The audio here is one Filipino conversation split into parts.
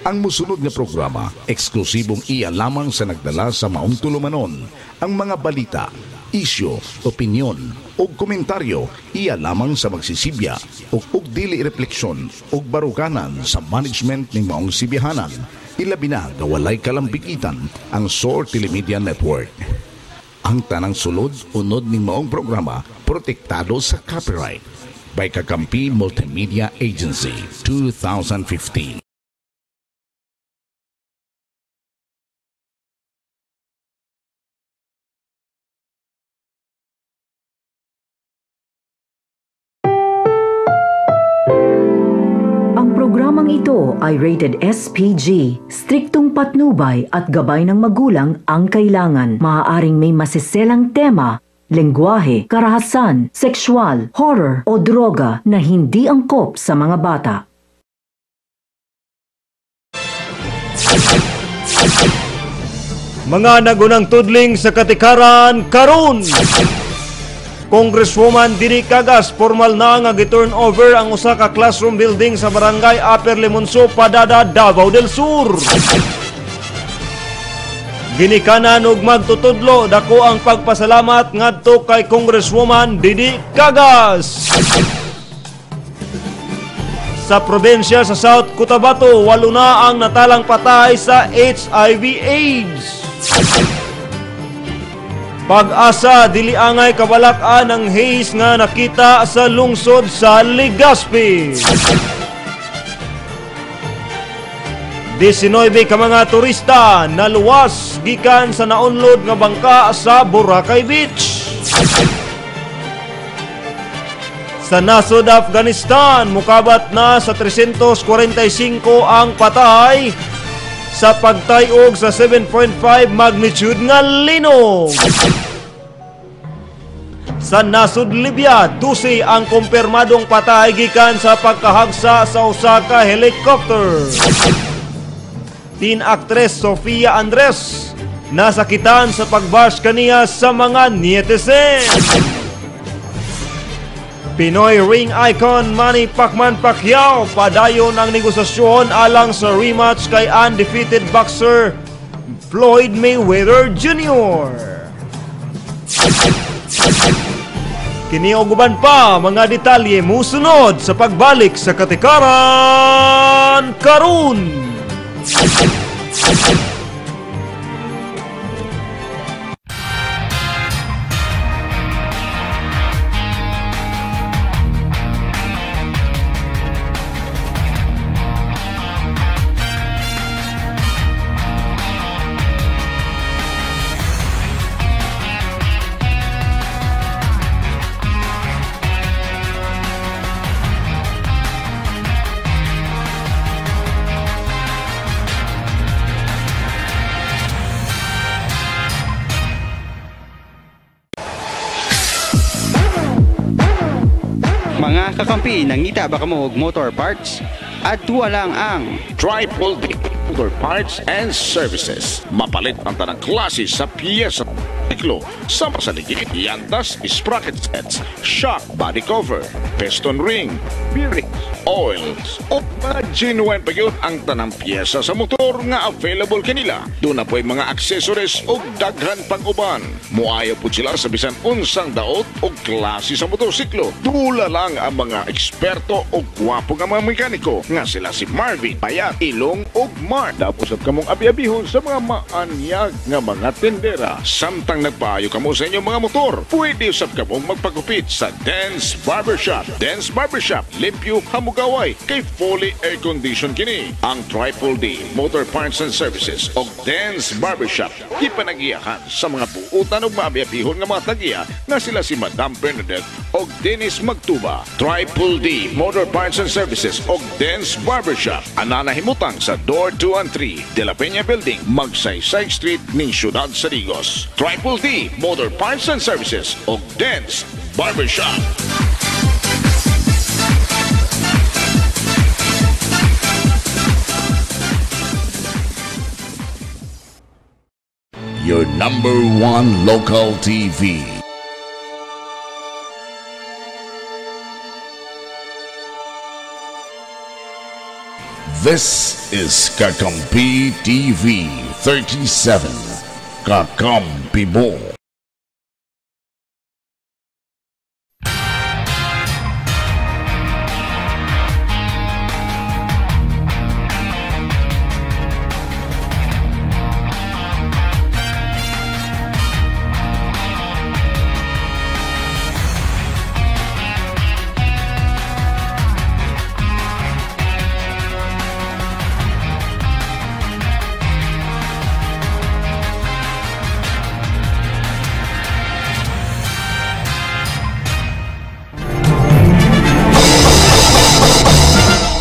Ang musunod nga programa, eksklusibong iya lamang sa nagdala sa maong tulumanon. Ang mga balita, isyo, opinyon o komentaryo iya lamang sa magsisibya ug dili refleksyon ug baruganan sa management ning maong sibihanan. Ilabi na gawalay kalambigitan ang SOAR Telemedia Network. Ang tanang sulod unod ning maong programa protektado sa copyright by Kakampi Multimedia Agency 2015. Programang ito ay rated SPG, striktong patnubay at gabay ng magulang ang kailangan. Maaaring may masiselang tema, lengguwahe, karahasan, sexual, horror o droga na hindi angkop sa mga bata. Mga nagunang tudling sa katikaran karon. Congresswoman Dini Cagas formal na nga gi-turn over ang usa ka classroom building sa barangay Upper Limonso, Padada, Davao del Sur. Ginikanan og magtutudlo dako ang pagpasalamat ngadto kay Congresswoman Dini Cagas. Sa probensya sa South Cotabato, 8 na ang natalang patay sa HIV/AIDS. Pag-asa dili angay kabalak-an ang haze nga nakita sa lungsod sa Legazpi. 19 ka mga turista naluwas gikan sa naunlod nga bangka sa Boracay Beach. Sa nasod Afghanistan, mukabat na sa 345 ang patay sa pagtayog sa 7.5 magnitude nga linog. Sa nasud Libya, 12 ang kumpirmadong patay gikan sa pagkahagsa sa usa ka helicopter. Teen actress Sofia Andres nasakitan sa pagbash kaniya sa mga netizens. Pinoy ring icon Manny Pacquiao padayon ang negosasyon alang sa rematch kay undefeated boxer Floyd Mayweather Jr. Kini og uban pa mga detalye musunod sa pagbalik sa katikaran karon. Mga kakampi, nangita ba kamo og motor parts? Adtuwa lang ang Triple D Motor Parts and Services. Mapalit ang tanang klase sa piyesa siklo sa pasaligid, yandas, sprocket sets, shock, body cover, piston ring, bearings, oils, o mga genuine pagyot ang tanang piyesa sa motor nga available kanila. Doon na po'y mga accessories o daghan pag-uban. Muaya po sila sa bisan unsang daot o klase sa motorsiklo. Dula lang ang mga eksperto o gwapo nga mga mekaniko nga sila si Marvin, Payat, Ilong o Mark. Tapos at kamong abi-abihon sa mga maanyag nga mga tendera. Samtang nagpaayo kamo sa inyong mga motor, pwede usap kamong magpagupit sa Dance Barbershop. Dance Barbershop, limpyo, hamugaway, kay fully air-condition kini. Ang Triple D Motor Parts and Services o Dance Barbershop ipanagiyahan sa mga buutan o maabi-abihon nga mga tagiya na sila si Madam Bernadette o Dennis Magtuba. Triple D Motor Parts and Services o Dance Barbershop, ananahimutang sa Door 2 and 3 De La Peña Building, Magsaysay Street, ning Ciudad Sarigos. Triple D Motor Parts and Services o Dance Barbershop. Your number one local TV. This is Kakampi TV 37. Kakampi mo.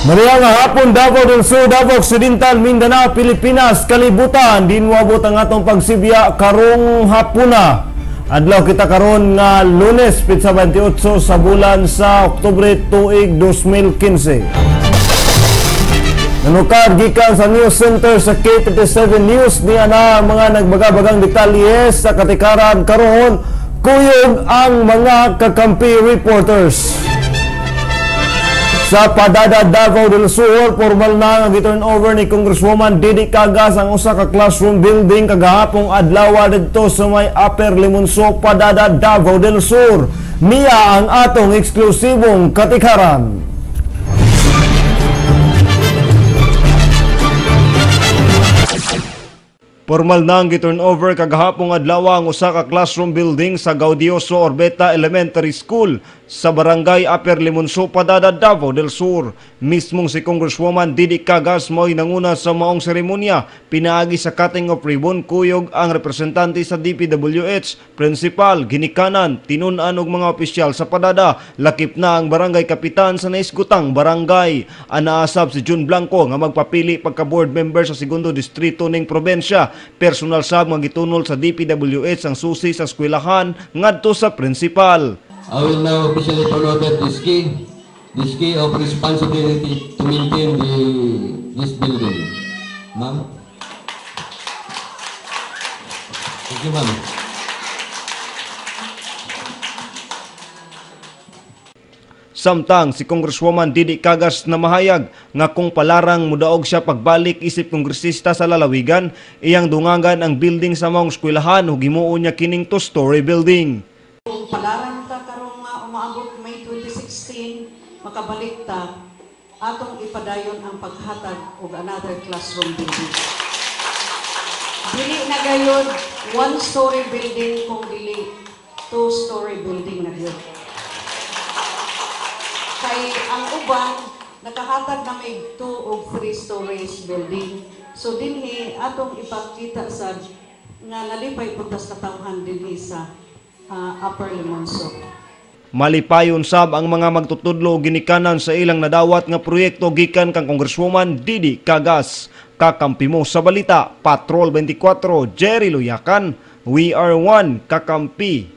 Mariyang hapon, Davao del Sur, Davao Occidental, Mindanao, Pilipinas, kalibutan. Dinwabot ang atong pagsibya karong hapuna. Adlaw kita karon nga Lunes, pitsa 28 sa bulan sa Oktubre tuig 2015. Nanukad gikan sa News Center sa K37 News niya na mga nagbagabagang detalye sa katikaran karon kuyog ang mga kakampi reporters. Sa Padada, Davao del Sur, formal na ang giturn over ni Congresswoman Didi Cagas ang usa ka classroom building kagahapong adlaw didto sa may Upper Limonso, Padada, Davao del Sur. Niya ang atong eksklusibong katikaran. Formal na ang giturn over kagahapong adlaw ang usa ka classroom building sa Gaudioso Orbeta Elementary School sa Barangay Upper Limonso, Padada, Davao del Sur. Mismong si Congresswoman Didi Cagas mo'y nanguna sa maong seremonya. Pinaagi sa cutting of ribbon kuyog ang representante sa DPWH, principal, ginikanan, tinunan og mga opisyal sa Padada. Lakip na ang barangay kapitan sa naisgutang barangay. Anaasab si June Blanco nga magpapili pagka-board member sa segundo distrito ning probensya. Personal sab nga gitunol sa DPWH ang susi sa eskwelahan ngadto sa principal. I will now officially promote this key of responsibility to maintain this building. Ma'am? Thank you, ma'am. Samtang si Congresswoman Didi Cagas na mahayag nga kung palarang mudaog siya pagbalik isip kongresista sa lalawigan, iyang dungangan ang building sa maong eskwelahan ug himuon niya kining two-story building. Kung palarang ta karong umaabot May 2016 makabalik ta, atong ipadayon ang paghatag og another classroom building. Dili na gayon one-story building kung dili two-story building na gayon. Kay ang uban nakahatag na may 2 o 3 stories building. So dinhi atong ipakita sa nga nalipay puntas katawhan dinhi sa Upper Limonso. Malipayon sab ang mga magtutudlo og ginikanan sa ilang nadawat nga proyekto gikan kang Congresswoman Didi Cagas. Kakampi mo sa balita, Patrol 24, Jerry Luyakan, We Are One, Kakampi.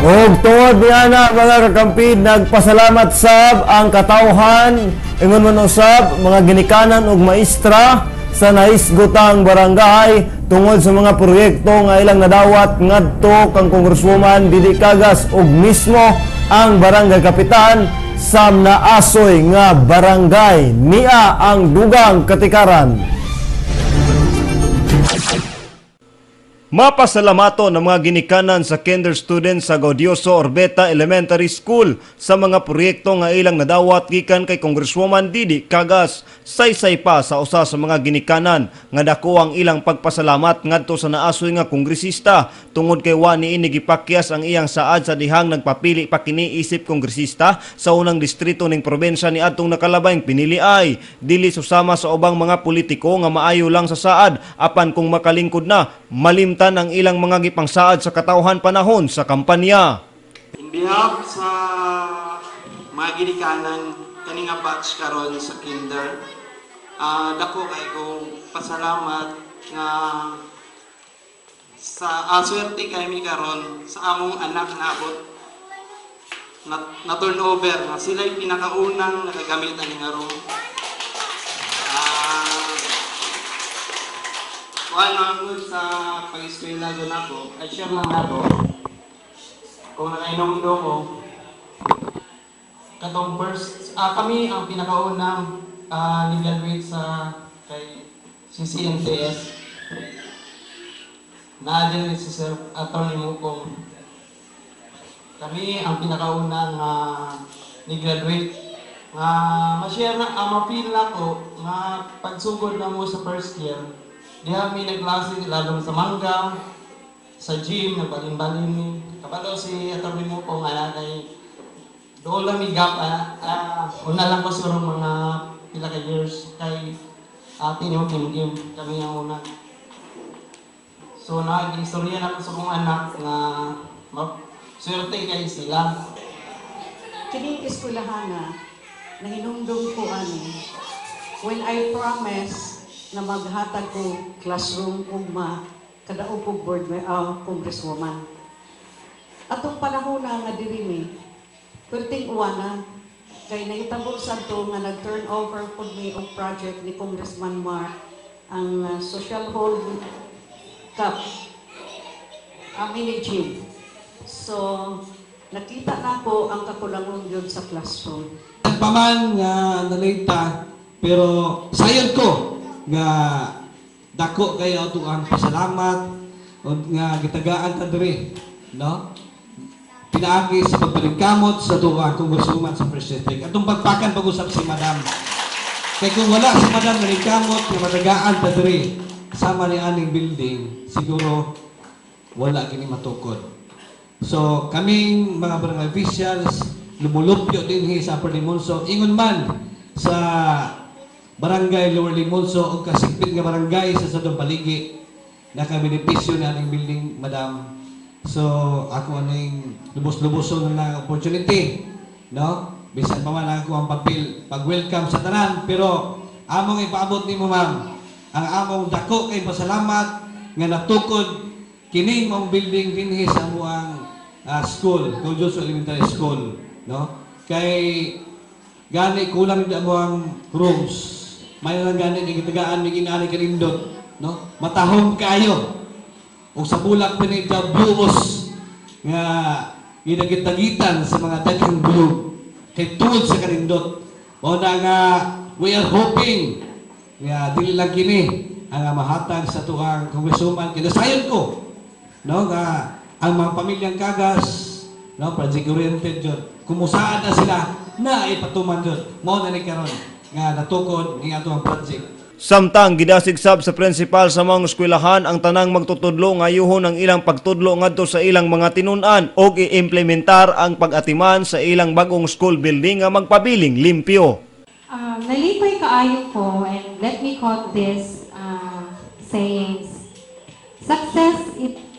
Og tungod niya na mga kakampi, nagpasalamat sab ang katawhan, ingon man usab mga ginikanan og maestra sa naisgutang barangay tungod sa mga proyekto nga ilang nadawat ngadto kang Congresswoman Didi Cagas ug mismo ang barangay kapitan sa naasoy nga barangay. Niya ang dugang katikaran. Mapasalamato ng mga ginikanan sa kinder students sa Gaudioso Orbeta Elementary School sa mga proyekto nga ilang nadawat gikan kay Congresswoman Didi Cagas. Saysay pa sa usa sa mga ginikanan nga dako ang ilang pagpasalamat ngadto sa naasoy nga kongresista tungod kay wa niini gipakyas ang iyang saad sa dihang nagpapili pa kini isip kongresista sa unang distrito ning probensya ni adtong nakalabayng pinili ay dili susama sa ubang mga politiko nga maayo lang sa saad apan kung makalingkod na malimtan ang ilang mga gipangsaad sa katawhan panahon sa kampanya. In behalf sa mga ginikanan kaning batch karon sa kinder, dako kay kong pasalamat nga sa swerte kami karon sa among anak na abot na turnover na sila yung pinakaunang nagagamit ani nga room. Kuan ang sa pag-eskwela doon ako, ay share lang ako. Kung nakainom mo, katong first, kami ang pinakaunang ni-graduate sa kay CCNTS. Na-adil si Sir Atty. Mukong. Kami ang pinakaunang ni-graduate. Ma-share na, ma-feel na ko na pagsugod na mo sa first year, diha may nagklase lalong sa mangga, sa gym, nagbalin-balin. Kapalo si Atty. Mukong kay doon lang may gap. Una lang ko siguro mga pila ka years kay Tinyo Kim kami ang una. So nag-istorya na ko sa kong anak na swerte kay sila. Kining eskwelahan na hinumdum ko when I promise na maghatag ko classroom ugma kada upog board congresswoman. Atong panahon na nga diri mi perting uwana kay nahitabo sa to nga nag-turn over pud mi og project ni Congressman Mark ang social hall cup mini gym. So nakita na ko ang kakulangon yun sa classroom. Paman nga nalita pero sayod ko nga dako kayo ato ang pasalamat o nga gitagaan ta diri, no? Pinaagi sa pagbalingkamot sa tuwa congresswoman sa First District. Atong pagpakan pag-usap si Madam. Kaya kung wala si Madam balingkamot nga matagaan ta diri sama ni aning building, siguro wala kini matukod. So kaming mga barangay officials lumulupyo din sa Upper Limonso, ingon man sa barangay Lower Limonso o kasigpit nga barangay sa Sadong Paligi nakabenepisyo na aning building, Madam. So ako aning lubos-luboso na opportunity, no? Bisan pa man ako ang pag-welcome sa tanan, pero among ipaabot nimo, ma'am, ang among dako kay pasalamat nga natukod kini mong building dinhi sa amuang school, Conjunction Elementary School, no? Kay gani kulang di amuang rooms. May lang gani ni gitagaan mi ginani kanindot, no? Matahong kayo. O sa bulak pinita buos nga ginagitagitan sa mga daghang bulog kay tungod sa kanindot. O na nga we are hoping nga dili lang kini ang mahatag sa tuang congresswoman. Kinasayon ko, no, nga ang mga pamilyang Kagas, no, project oriented jud, kumusaan na sila na ipatuman jud mao na ni karon nga natukod ni ato ang project. Samtang gidasigsab sa principal sa mga eskwelahan ang tanang magtutudlo ngayuhon ang ilang pagtudlo ngadto sa ilang mga tinun-an og i-implementar ang pag-atiman sa ilang bagong school building nga magpabiling limpyo. Nalipay kaayo ko, and let me quote this sayings. Success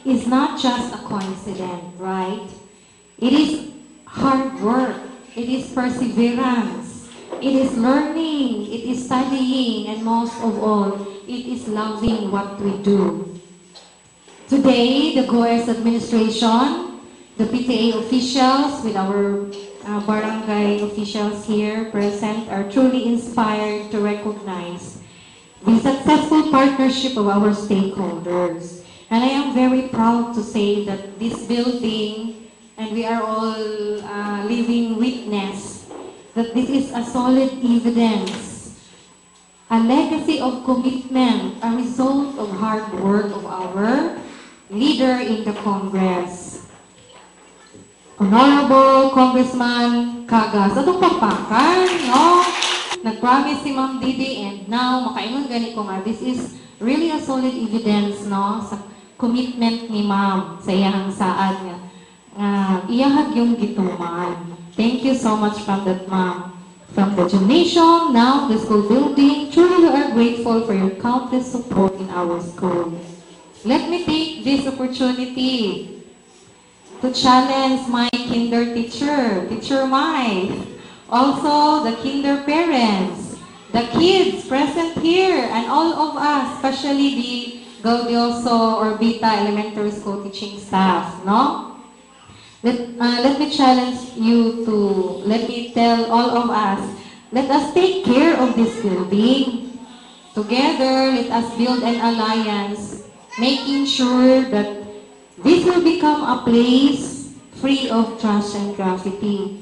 is not just a coincidence, right? It is hard work. It is perseverance. It is learning, it is studying, and most of all, it is loving what we do. Today, the GOES administration, the PTA officials with our barangay officials here present are truly inspired to recognize the successful partnership of our stakeholders. And I am very proud to say that this building, and we are all living witness, that this is a solid evidence, a legacy of commitment, a result of hard work of our leader in the Congress. Honorable Congressman Kagas, atong pagpakan, no? Nag-promise si Ma'am Didi, and now, makaingon gani ko nga, this is really a solid evidence, no? Sa commitment ni Ma'am sa iyang saad nga. Iyahag yung gituman. Thank you so much from that, Ma'am. From the gymnasium, now the school building, truly we are grateful for your countless support in our school. Let me take this opportunity to challenge my kinder teacher, Teacher Mai, also the kinder parents, the kids present here, and all of us, especially the Gaudioso or Bita Elementary School teaching staff, no? Let me challenge you to, let me tell all of us, let us take care of this building. Together, let us build an alliance, making sure that this will become a place free of trash and graffiti.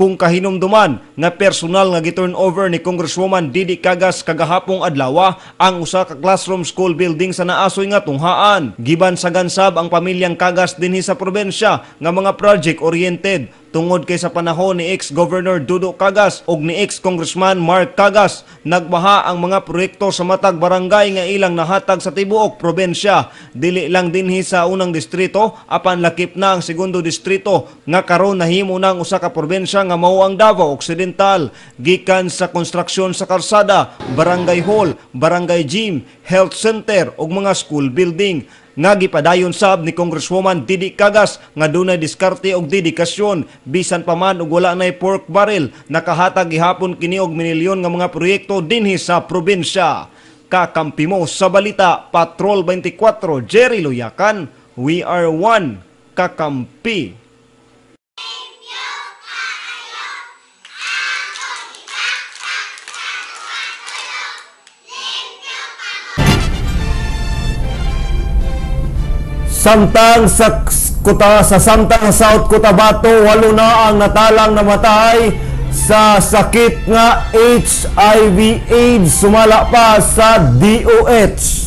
kung kahinumduman nga personal nga gi-turnover ni Congresswoman Didi Cagas kagahapong adlaw ang usa ka classroom school building sa naasoy nga tunghaan. Giban sa gansab ang pamilyang Cagas dinhi sa probensya nga mga project-oriented tungod kay sa panahon ni ex-Governor Dudo Cagas ug ni ex-Congressman Mark Cagas, nagbaha ang mga proyekto sa matag barangay nga ilang nahatag sa tibuok probensya. Dili lang dinhi sa unang distrito, apan lakip na ang segundo distrito nga karon nahimo na ang usa ka probensya nga mao ang Davao Occidental. Gikan sa konstruksyon sa kalsada, barangay hall, barangay gym, health center ug mga school building nga gipadayon sab ni Congresswoman Didi Cagas nga dunay diskarte og dedikasyon bisan pa man og wala nay pork barrel, nakahatag gihapon kini og minilyon nga mga proyekto dinhi sa probinsya. Kakampi mo sa balita, Patrol 24, Jerry Luyakan, we are one, kakampi. Samtang sa Samtang South Cotabato, 8 na ang natalang namatay sa sakit nga HIV/AIDS, sumala pa sa DOH.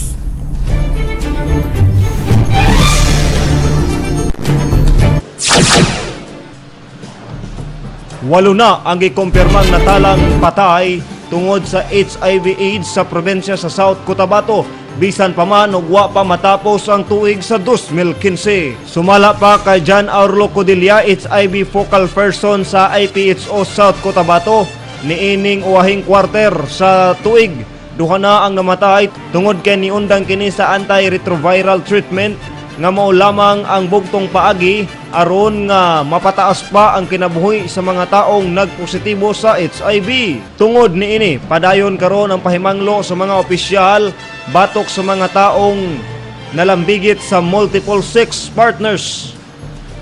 Walo na ang gikumpirmang natalang patay tungod sa HIV/AIDS sa probensya sa South Cotabato, bisan pa man ug wa pa matapos ang tuig sa 2015. Sumala pa kay John Aurlo Codilla, HIV focal person sa IPHO South Cotabato, niining uwahing quarter sa tuig. Duha na ang namatay tungod kay niundang kini sa antiretroviral treatment nga mao lamang ang bugtong paagi aron nga mapataas pa ang kinabuhi sa mga taong nagpositibo sa HIV. Tungod niini, padayon karon ang pahimanglo sa mga opisyal batok sa mga taong nalambigit sa multiple sex partners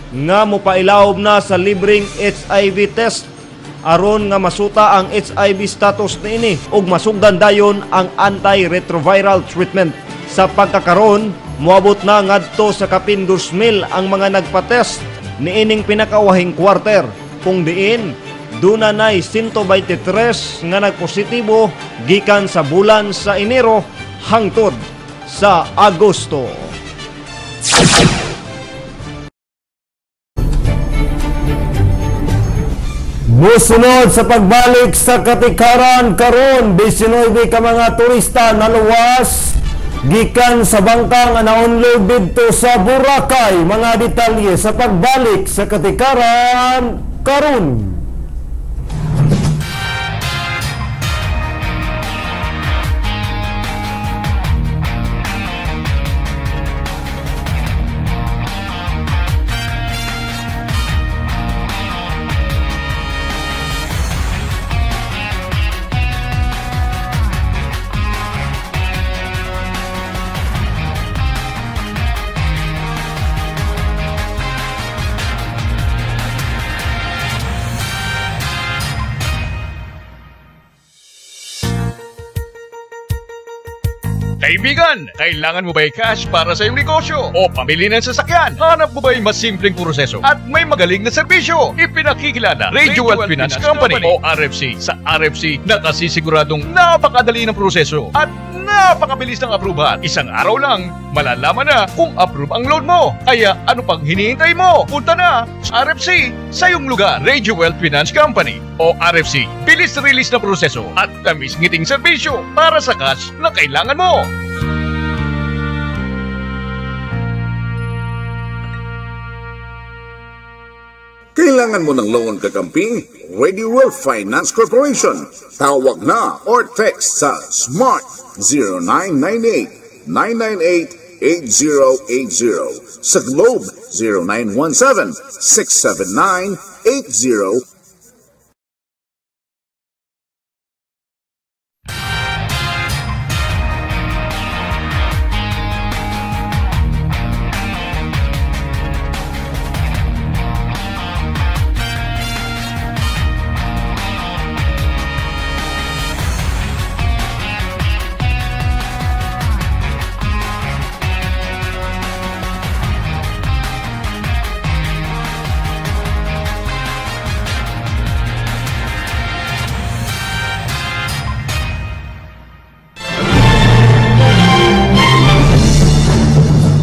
nga mopailaob na sa libreng HIV test aron nga masuta ang HIV status niini ug masugdan dayon ang antiretroviral treatment. Sa pagkakaron, moabot na ngadto sa kapin 2,000 ang mga nagpa-test niining pinakawahing quarter, kung diin dunay 123 nga nagpositibo gikan sa bulan sa Enero hangtod sa Agosto. Musunod sa pagbalik sa Katikaran karon, 19 ka mga turista naluwas gikan sa bangka nga naunload didto sa Boracay. Mga detalye sa pagbalik sa Katikaran karon. Kaibigan, kailangan mo ba'y cash para sa iyong negosyo o pambili ng sasakyan? Hanap mo ba'y mas simpleng proseso at may magaling na serbisyo? Ipinakikilala Radio Wealth Finance Company o RFC. Sa RFC, nakasisiguradong napakadali ng proseso at napakabilis ng aprubahan. Isang araw lang, malalaman na kung approve ang loan mo. Kaya ano pang hinihintay mo? Punta na sa RFC sa iyong lugar. Radio Wealth Finance Company o RFC. Bilis-release na proseso at tamis-ngiting serbisyo para sa cash na kailangan mo. Kailangan mo ng loan kakamping? Radio Wealth Finance Corporation. Tawag na or text sa Smart 0998-998-8080. Sa Globe 0917-679-8080.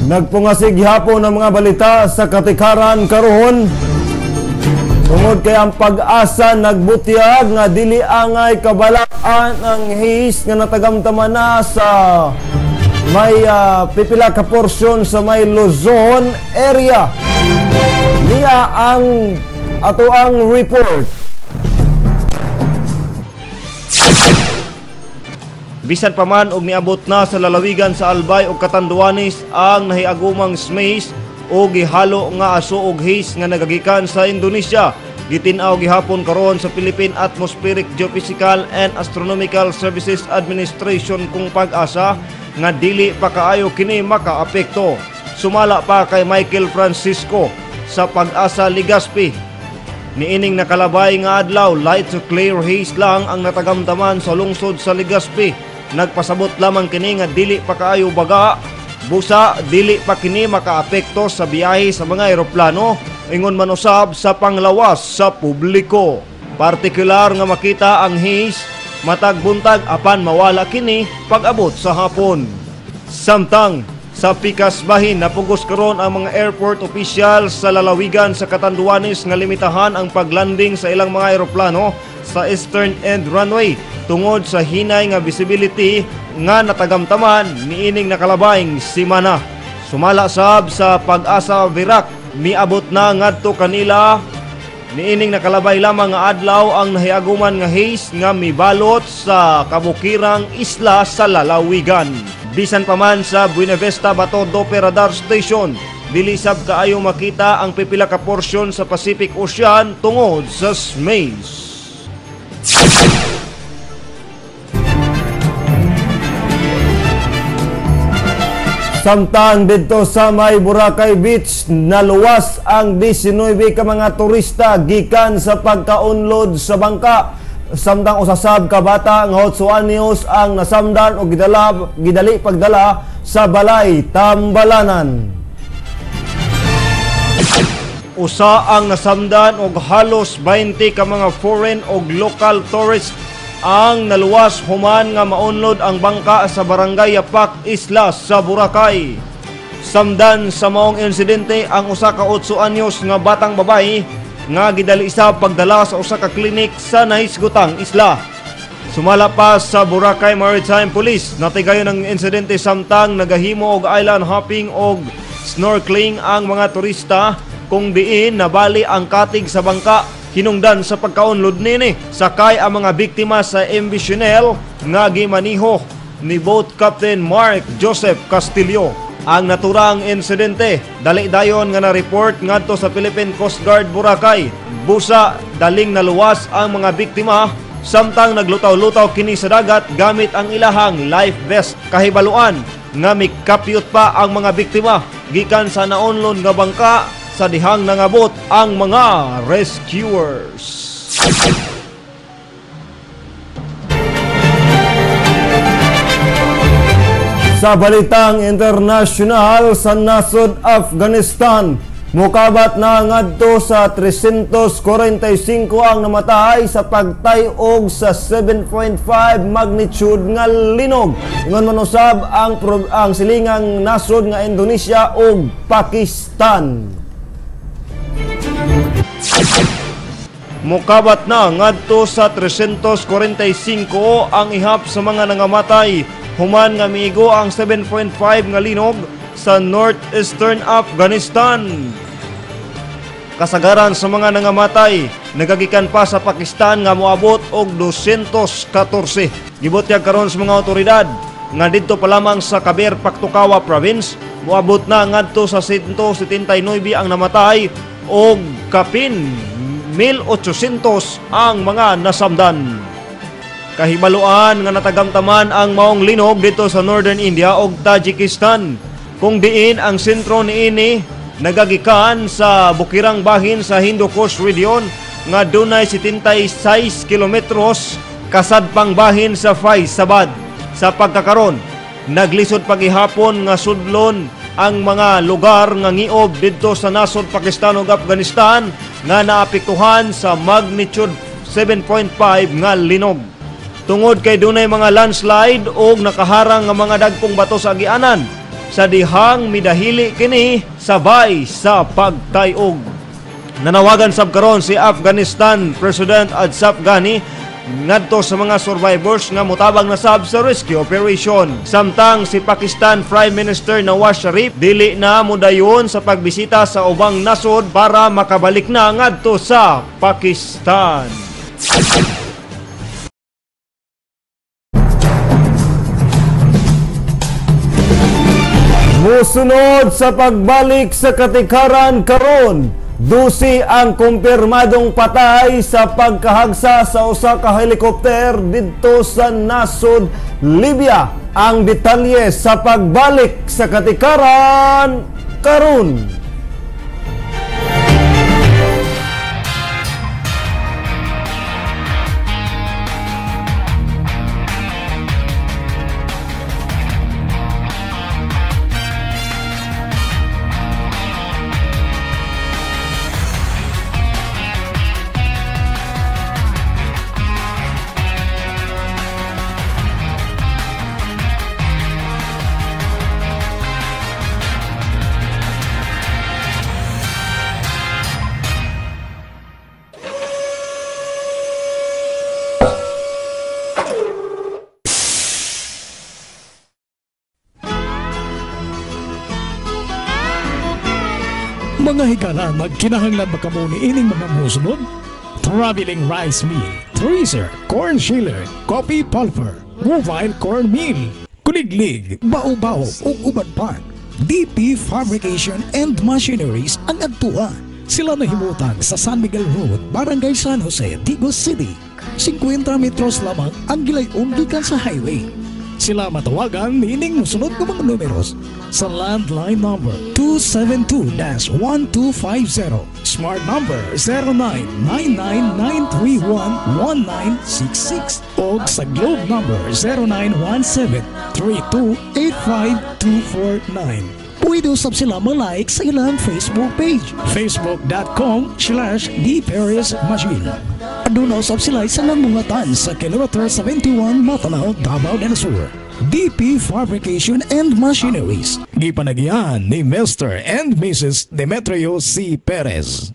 Nagpungasig hapon ng mga balita sa katikaran karon. Tungod kay ang Pag-asa nagbutiyag nga dili angay kabalaan ang haze nga natagamtaman na sa may pipila ka porsyon sa may Luzon area. Niya ang atoang report. Bisan pa man og niabot na sa lalawigan sa Albay ug Catanduanes ang nahiagumang smaze o gihalo nga aso og haze nga nagagikan sa Indonesia. Gitin-aw gihapon karon sa Philippine Atmospheric Geophysical and Astronomical Services Administration kung Pag-asa nga dili pa kaayo kini makaapekto. Sumala pa kay Michael Francisco sa Pag-asa Legazpi. Niining nakalabay nga adlaw, light to clear haze lang ang natagamtaman sa lungsod sa Legazpi. Nagpasabot lamang kini nga dili pa kaayo baga, busa dili pa kini makaapekto sa biyahe sa mga eroplano, ingon man usab sa panglawas sa publiko. Partikular nga makita ang haze matag buntag apan mawala kini pag-abot sa hapon. Samtang sa Pikas Bahin napugos karon ang mga airport official sa lalawigan sa Catanduanes nga limitahan ang paglanding sa ilang mga eroplano sa eastern end runway tungod sa hinay nga visibility nga natagamtaman niining nakalabayng simana. Sumala sab sa Pag-asa Virac, miabot na ngadto kanila niining nakalabay lamang nga adlaw ang nahiaguman nga haze nga mibalot sa kabukirang isla sa lalawigan. Bisan pa man sa Buenavista Bato-Dope Radar Station, dili sab kaayo makita ang pipila ka porsyon sa Pacific Ocean tungod sa smaze. Samtang dito sa may Boracay Beach, naluwas ang 19 ka mga turista gikan sa pagkaunlod sa bangka. Samtang usasab ka bata nga 8 anyos ang nasamdan o gidali pagdala sa balay Tambalanan. Usa ang nasamdan og halos 20 ka mga foreign og local tourists ang naluwas human nga maunlod ang bangka sa barangay Yapak Isla sa Boracay. Samdan sa maong insidente ang usa ka 8 anyos nga batang babae nga gidali sa pagdala sa usa ka klinik sa nahisgutang isla. Sumala pa sa Boracay Maritime Police, natigayon ang insidente samtang nagahimo og island hopping og snorkeling ang mga turista kung diin nabali ang katig sa bangka hinungdan sa pagkaunlod nini. Sakay ang mga biktima sa MV Chanel nga gimaniho ni boat Captain Mark Joseph Castillo. Ang naturang insidente dali dayon nga na-report ngadto sa Philippine Coast Guard Boracay. Busa daling naluwas ang mga biktima samtang naglutaw-lutaw kini sa dagat gamit ang ilahang life vest. Kahibaluan nga mikapyot pa ang mga biktima gikan sa naunlod nga bangka sa dihang nangabot ang mga rescuers. Sa balitang international, sa nasod Afghanistan, mukabat na ngadto sa 345 ang namatay sa pagtayog sa 7.5 magnitude nga linog. Ingon man usab ang silingang nasod nga Indonesia ug Pakistan. Mukabat na ngadto sa 345 ang ihap sa mga nangamatay human nga miigo ang 7.5 nga linog sa northeastern Afghanistan. Kasagaran sa mga nangamatay nagagikan pa sa Pakistan nga moabot og 214. Gibutyag karon sa mga otoridad nga didto pa lamang sa Kabir Pakhtunkhwa province moabot na ngadto sa 179 ang namatay og kapin 1,800 ang mga nasamdan. Kahibaluan nga natagamtaman ang maong linog dito sa Northern India ug Tajikistan, kung diin ang sentro niini nagagikan sa bukirang bahin sa Hindu Kush region nga dunay 76 kilometros kasadpang bahin sa Faizabad. Sa pagkakaron, naglisod pagihapon nga sudlon ang mga lugar nga ngiob didto sa nasod Pakistan ug Afghanistan nga naapektuhan sa magnitude 7.5 nga linog. Tungod kay dunay mga landslide o nakaharang nga mga dagkong bato sa agianan, sa dihang midahili kini sabay sa pagtayog. Nanawagan sab karon si Afghanistan President Ashraf Ghani ngadto sa mga survivors nga motabang na sab sa rescue operation. Samtang si Pakistan Prime Minister Nawaz Sharif dili na modayon sa pagbisita sa ubang nasod para makabalik na ngadto sa Pakistan. Musunod sa pagbalik sa katikaran karon, 12 ang kumpirmadong patay sa pagkahagsa sa usa ka helikopter didto sa nasod Libya. Ang detalye sa pagbalik sa katikaran karon. Mga higala, magkinahanglan ba kamo ni ining mga musunod? Traveling rice meal, tracer, corn chiller, coffee pulver, mobile corn meal, kuliglig, bao-bao ug uban pa. DP Fabrication and Machineries ang agtuan. Sila nahimutan sa San Miguel Road, Barangay San Jose, Digos City. 50 metros lamang ang gilayon gikan sa highway. Sila matawagan nining musunod ng mga numeros sa landline number 272-1250, smart number 0999-931-1966 o sa globe number 0917-3285-249. Pwede usap sila malike sa ilang Facebook page, facebook.com/dparismachine. Aduna usap sila sa namungatan sa kilometer 71 Matanaw, Davao del Sur. DP Fabrication and Machineries. Gipanagyan ni Mr. and Mrs. Demetrio C. Perez.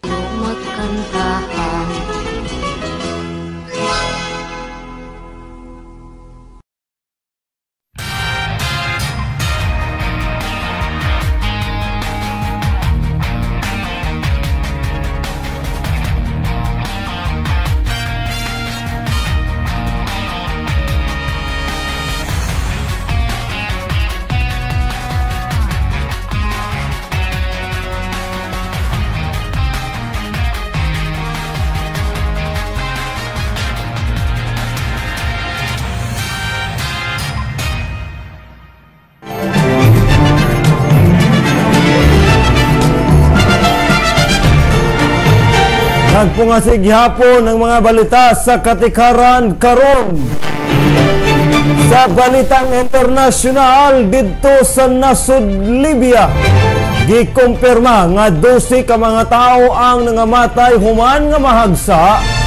Nagpungasig gihapon ng mga balita sa katikaran karon. Sa balitang internasyonal didto sa nasod Libya, gikumpirma nga 12 ka mga tao ang nangamatay human nga mahagsa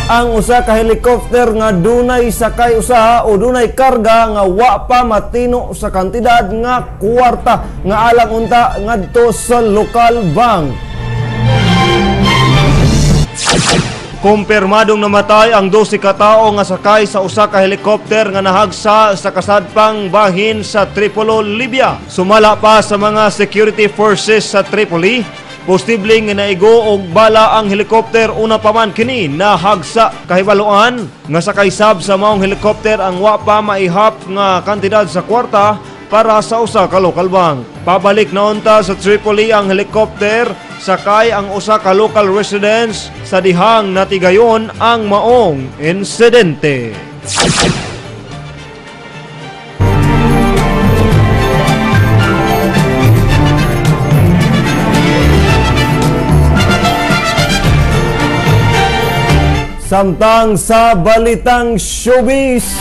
ang usa ka helicopter nga dunay sakay usa o dunay karga nga wa pa matino sa kantidad nga kwarta nga alang unta ngadto sa lokal bank. Kumpirmadong namatay ang 12 ka tawo nga sakay sa usa ka helikopter nga nahagsa sa kasadpang bahin sa Tripoli, Libya. Sumala pa sa mga security forces sa Tripoli, posibleng naigo og bala ang helikopter una pa man kini nahagsa. Kahibaluan nga sakay sab sa maong helikopter ang wa pa maihap nga kantidad sa kwarta para sa usa ka local bank. Pabalik na unta sa Tripoli ang helikopter, sakay ang usa ka local residents sa dihang natigayon ang maong insidente. Samtang sa balitang showbiz,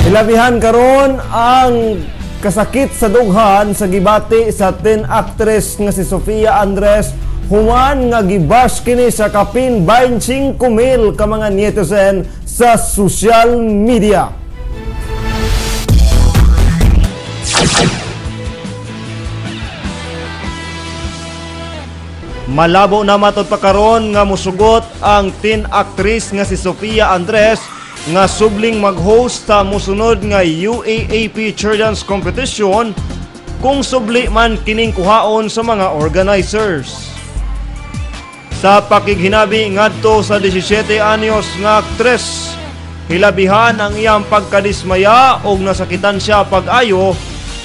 ilabihan karon ang kasakit sa dughan sa gibati sa teen actress nga si Sofia Andres human nga gibash kini sa kapin 25,000 ka mga netizen sa social media. Malabo na matod pa karon nga musugot ang teen actress nga si Sofia Andres nga subling mag-host sa musunod nga UAAP Cheer Dance Competition kung subli man kining kuhaon sa mga organizers. Sa pakighinabi ngadto sa 17 anyos nga aktres, hilabihan ang iyang pagkadismaya og nasakitan siya pag-ayo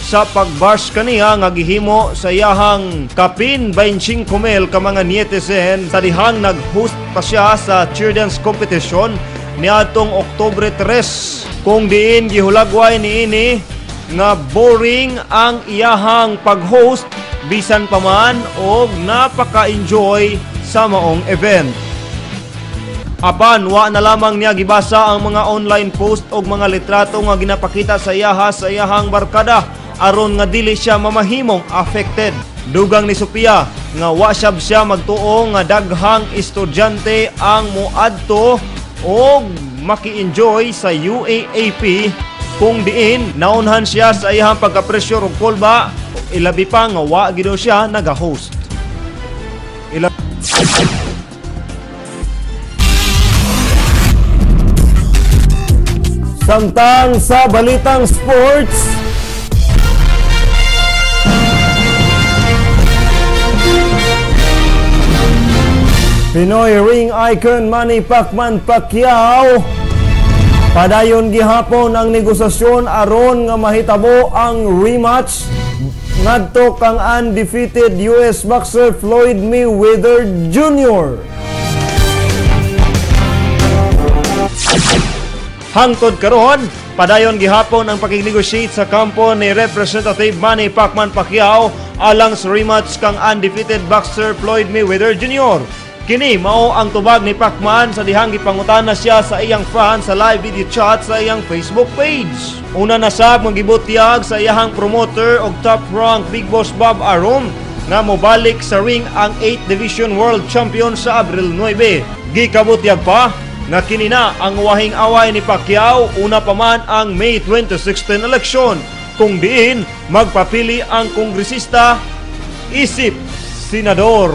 sa pagbash kaniya nga gihimo sa iyahang kapin 25 mil ka mga netizen sa dihang nag-host pa siya sa cheer dance competition niadtong Oktubre 3 kung diin gihulagway niini nga boring ang iyahang pag-host bisan pa man og napaka-enjoy sa maong event. Apan wa na lamang niya gibasa ang mga online post og mga litrato nga ginapakita sa iyahang barkada aron nga dili siya mamahimong affected. Dugang ni Sofia nga wa siya magtuo nga daghang estudyante ang moadto og maki-enjoy sa UAAP kung diin naunhan siya sa iyang pagka-pressure og kolba, ilabi pa nga wa gid siya naga-host. Samtang sa balitang sports, Pinoy ring icon Manny Pacquiao padayon gihapon ang negosasyon aron nga mahitabo ang rematch ngadto kang undefeated US boxer Floyd Mayweather Jr. Hangtod karon, padayon gihapon ang pakig-negotiate sa kampo ni Representative Manny Pacquiao alang sa rematch kang undefeated boxer Floyd Mayweather Jr. Kini mao ang tubag ni Pacman sa dihang gipangutana siya sa iyang fans sa live video chat sa iyang Facebook page. Una na sab magibutiyag sa iyang promoter og top rank Big Boss Bob Arum nga mobalik sa ring ang 8th Division World Champion sa Abril 9. Gikabutyag pa nga kini na ang wahing away ni Pacquiao una pa man ang May 2016 election kung diin magpapili ang kongresista isip senador.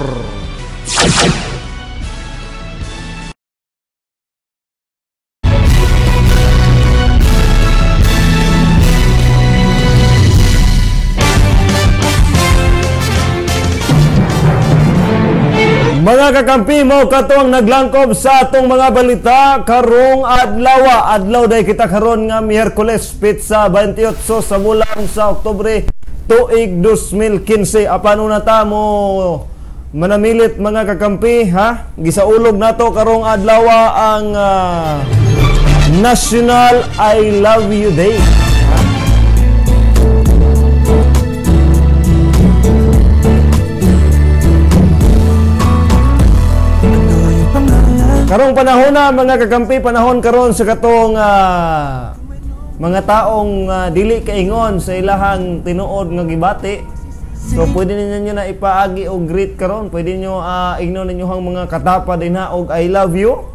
Mga kakampi mo katong naglangkob sa atong mga balita karong adlaw day kita karon nga Miyerkules pitsa 28 sa bulan sa Oktubre tuig 2015. Apan una ta mo manamilit mga kakampi ha, gisaulog nato karong adlaw ang National I Love You Day. Karong panahon na mga kakampi, panahon karon sa katong mga taong dili kaingon sa ilahang tinuod nga gibati. So pwede ninyo na ipaagi og greet karon, pwede niyo ignon ninyo hang mga katapa dinha og I love you.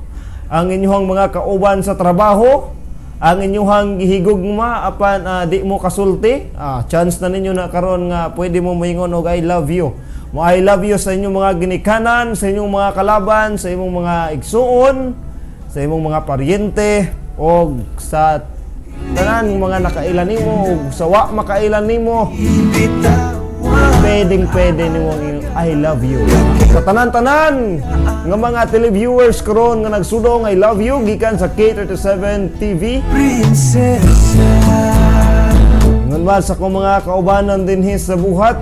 Ang inyong mga kauban sa trabaho, ang inyong gihigugma apan di mo kasulti, chance na ninyo na karon nga pwede mo moingon og I love you. I love you sa inyong mga ginikanan, sa inyong mga kalaban, sa inyong mga igsuon, sa inyong mga paryente, o sa tanan mga nakailan nimo, o sa wa makailan nimo. Pwede nimo I love you. Sa tanan-tanan nga mga televiewers karon nga nagsudong I love you gikan sa K37 TV. Ngon ba sa kong mga kaubanan dinhi sa buhat.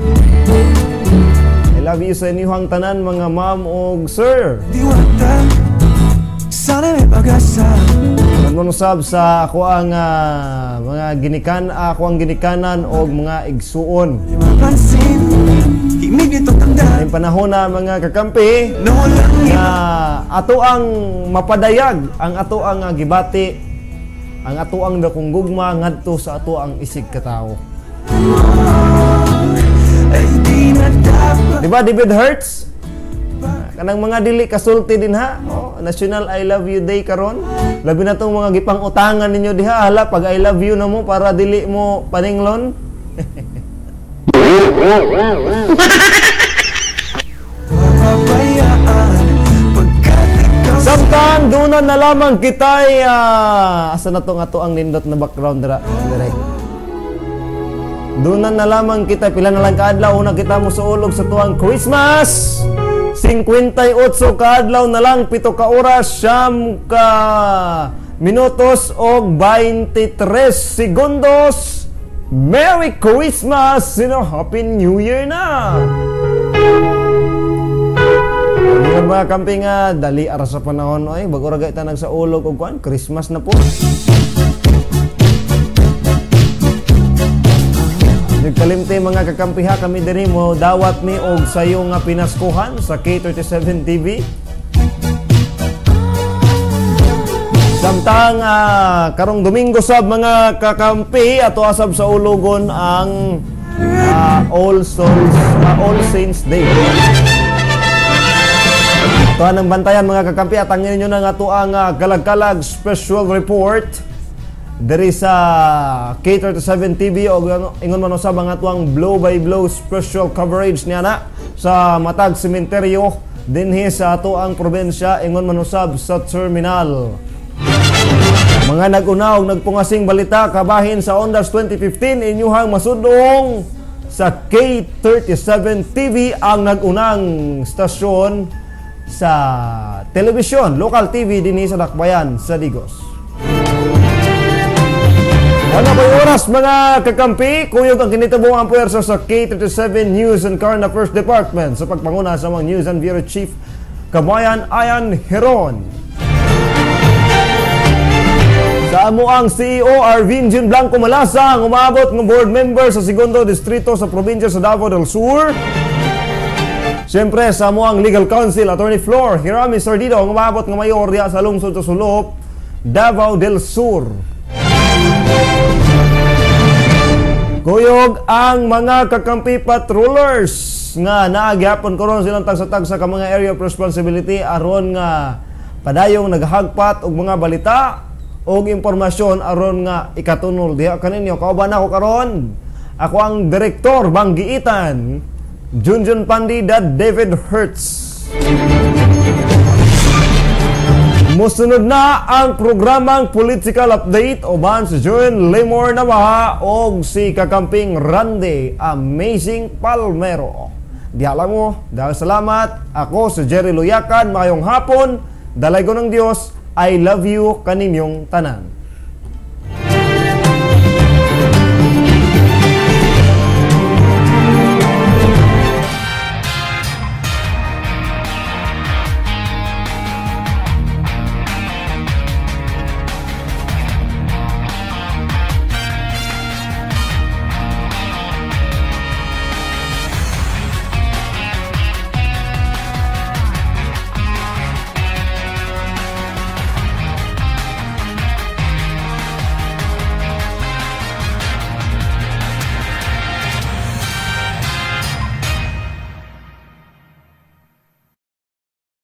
I love you sa inyong tanan mga ma'am o sir. Nagmanusab sa ako ang mga ginikanan o mga igsuon. May panahon na mga kakampi na ato ang mapadayag, ang ato ang gibati, ang ato ang dakong gugma ngadto sa ato ang isig katao. Diba David Hertz? Kanang mga dili kasulti din ha. National I Love You Day karon. Labi na tong mga gipang utangan ninyo diha hala pag I love you na mo para dili mo paninglon. Samtang dunan na lamang kita'y asa na to nga to ang nindot na background dira. Dunan na lamang kita, pila na lang kaadlaw una kita mo suulog sa tuang Christmas. 58 kaadlaw na lang, 7 ka oras, 9 ka minutos o 23 segundos. Merry Christmas and a Happy New Year na! Yung mga kamping dali ara sa panahon ay bago ra gayta nagsaulog og kuan Christmas na po. Nagkalimte mga kakampiha kami diri mo dawat ni og sayo nga pinaskuhan sa K37 TV. Samtang karong Domingo sab mga kakampi ato asab sa ulogon ang All Saints Day. Tuhan ng bantayan mga kakampi at angin nyo na nga ito ang kalag-kalag special report dari sa K37 TV o ingon man sa mga tuang blow by blow special coverage niya na sa Matag Sementeryo dinhi sa ato ang probensya ingon man usab sa terminal. Mga nag-unaw nagpungasing balita kabahin sa Ondas 2015 inyuhang masudong sa K37 TV ang nag-unang stasyon sa telebisyon, local TV dinhi sa Dakbayan sa Digos. Ano po oras mga kakampi? Kuyog ang kinitubong ang puwersa sa K37 News and Current Affairs Department sa pagpanguna sa mga News and Bureau Chief Kabayan Ayan Heron. Sa amo ang CEO Arvin Jun Blanco Malasang umabot ng board member sa segundo distrito sa probinsya sa Davao del Sur. Siyempre, sa mo ang Legal Counsel, Attorney Flor Hirami Sardido, ang umabot ng mayor diya sa lungsod sa Sulop, Davao del Sur. Kuyog ang mga kakampi patrollers nga naagyapon karon silang tagsa-tagsa ka mga area of responsibility aron nga padayong naghagpat og mga balita og impormasyon aron nga ikatunol diha kaninyo. Kauban ako karon. Ako ang Direktor Banggiitan Junjun Pandi Dad David Hertz. Musunod na ang programang Political Update uban si June Limor Navaha og si kakamping Randy Amazing Palmero. Diha lang mo, dahil salamat. Ako si Jerry Luyakan, mayong hapon. Dalay ko ng Diyos, I love you kaninyong tanan.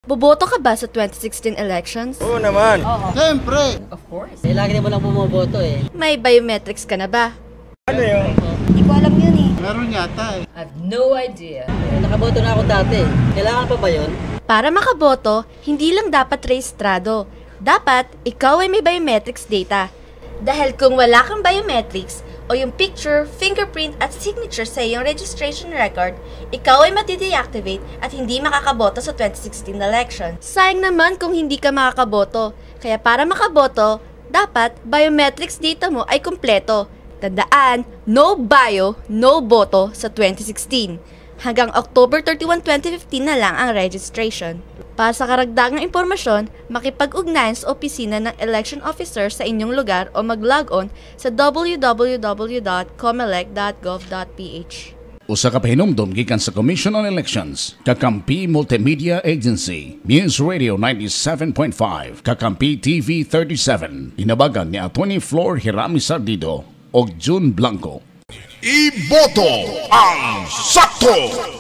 Boboto ka ba sa 2016 elections? Oo naman. Oo. Siyempre. Of course. Lagi mo lang bumoboto eh. May biometrics ka na ba? Ano yun? Hindi ko alam yun eh. Meron yata eh. I have no idea. Nakaboto na ako dati. Kailangan pa ba yun? Para makaboto, hindi lang dapat rehistrado. Dapat, ikaw ay may biometrics data. Dahil kung wala kang biometrics, o yung picture, fingerprint at signature sa iyong registration record, ikaw ay mati-deactivate at hindi makakaboto sa 2016 election. Sayang naman kung hindi ka makakaboto. Kaya para makaboto, dapat biometrics data mo ay kumpleto. Tandaan, no bio, no boto sa 2016. Hanggang October 31, 2015 na lang ang registration. Para sa karagdagang impormasyon, makipag-ugnayan sa opisina ng election officer sa inyong lugar o mag-log on sa www.comelec.gov.ph. Usa ka pahinumdom gikan sa Commission on Elections, Kakampi Multimedia Agency, News Radio 97.5, Kakampi TV 37, inabagan ni Attorney Flor Hirami Sardido o June Blanco. Iboto ang sakto!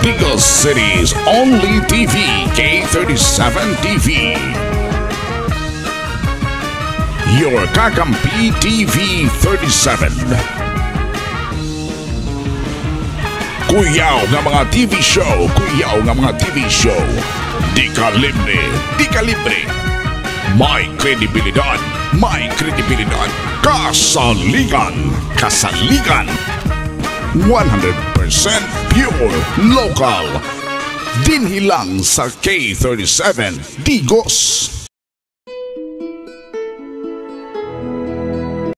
Eagle City's only TV, K37 TV. Your Kakampi TV 37. Kuyaw nga mga TV show, Di ka libre. May kredibilidad. Kasaligan. 100% pure local. Dinhi lang sa K37 Digos.